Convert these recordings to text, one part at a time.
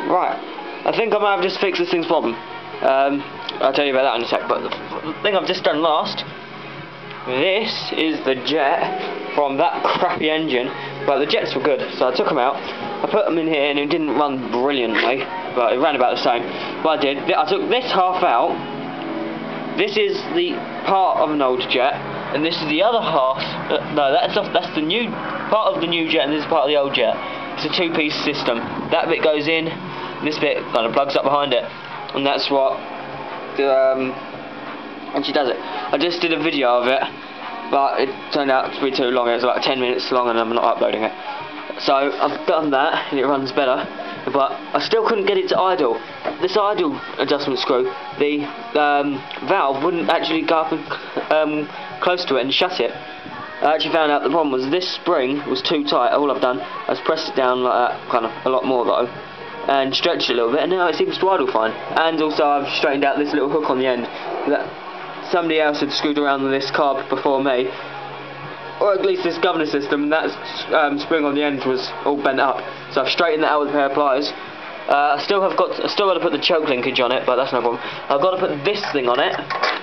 Right, I think I might have just fixed this thing's problem. I'll tell you about that in a sec, but the thing I've just done last, this is the jet from that crappy engine, but the jets were good, so I took them out, I put them in here, and it didn't run brilliantly, but it ran about the same. What I took this half out. This is the part of an old jet, and this is the other half. No, that's the new part of the new jet, and this is part of the old jet. It's a two-piece system. That bit goes in, and this bit kind of plugs up behind it, and that's what actually does it. I just did a video of it, but it turned out to be too long. It was like 10 minutes long, and I'm not uploading it. So I've done that, and it runs better. But I still couldn't get it to idle. This idle adjustment screw, the valve wouldn't actually go up and close to it and shut it. I actually found out the problem was this spring was too tight. All I've done is pressed it down like that, kind of a lot more though, and stretched it a little bit, and now it seems to idle fine. And also I've straightened out this little hook on the end that somebody else had screwed around with this carb before me, or at least this governor system, and that spring on the end was all bent up. So I've straightened that out with a pair of pliers. I still got to put the choke linkage on it, but that's no problem. I've got to put this thing on it,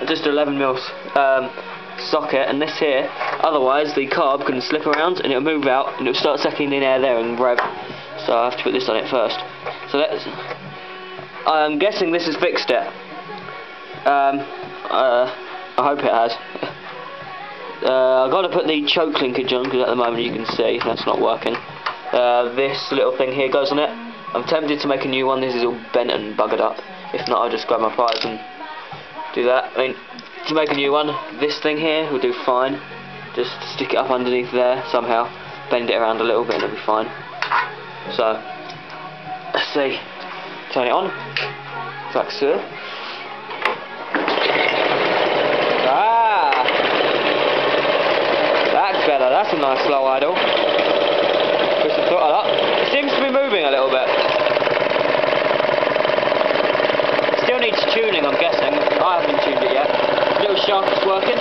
just 11mm socket, and this here. Otherwise, the carb can slip around and it'll move out, and it'll start sucking in air there and rev. So I have to put this on it first. So I'm guessing this has fixed it. I hope it has. I've got to put the choke linkage on, because at the moment you can see that's not working. This little thing here goes on it. I'm tempted to make a new one. This is all bent and buggered up. If not, I'll just grab my pliers and do that. I mean, to make a new one, this thing here will do fine. Just stick it up underneath there somehow, bend it around a little bit and it'll be fine. So, let's see. Turn it on. Like so. That's better. That's a nice slow idle. Push the throttle up. It seems to be moving a little bit. Still needs tuning, I'm guessing. I haven't tuned it yet. Little shaft is working.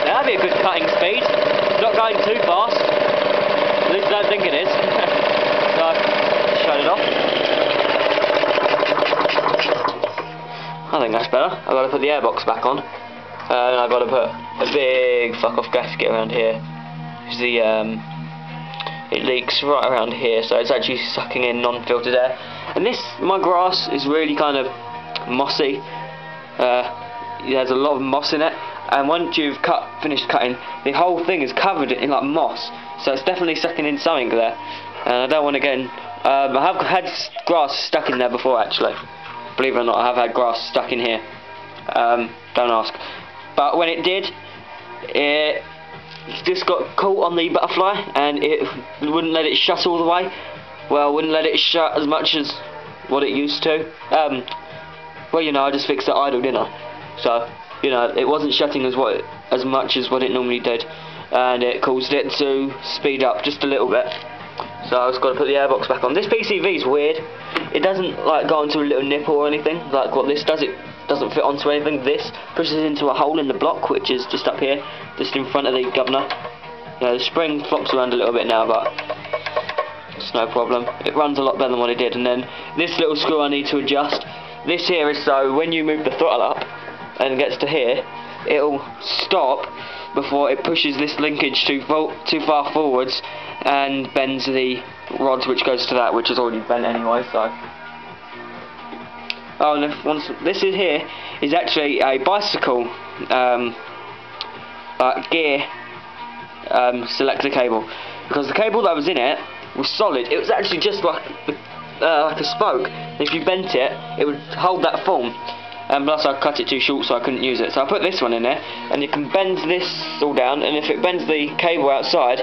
That'd be a good cutting speed. It's not going too fast. At least I don't think it is. So, shut it off. I think that's better. I've got to put the airbox back on, and I've got to put a big fuck off gasket around here. It leaks right around here, so it's actually sucking in non-filtered air. And my grass is really kind of mossy. There's a lot of moss in it, and once you've finished cutting, the whole thing is covered in like moss. So it's definitely sucking in something there, and I don't want to get in. I have had grass stuck in there before, actually. Believe it or not, I have had grass stuck in here. Don't ask. But when it did, it just got caught on the butterfly, and it wouldn't let it shut all the way. Well, wouldn't let it shut as much as what it used to. Well, you know, I just fixed the idle, didn't I? So, you know, it wasn't shutting as much as what it normally did, and it caused it to speed up just a little bit. So I've got to put the airbox back on. This PCV is weird. It doesn't like go onto a little nipple or anything like what this does. It doesn't fit onto anything. This pushes into a hole in the block, which is just up here, just in front of the governor. You know, the spring flops around a little bit now, but it's no problem. It runs a lot better than what it did. And then this little screw I need to adjust. This here is so when you move the throttle up and it gets to here, it'll stop before it pushes this linkage too far forwards and bends the rods which goes to that, which is already bent anyway. So, oh, and this is here is actually a bicycle gear selector cable, because the cable that was in it was solid. It was actually just like a spoke. If you bent it, it would hold that form. Plus I cut it too short, so I couldn't use it. So I put this one in there, and you can bend this all down, and if it bends the cable outside,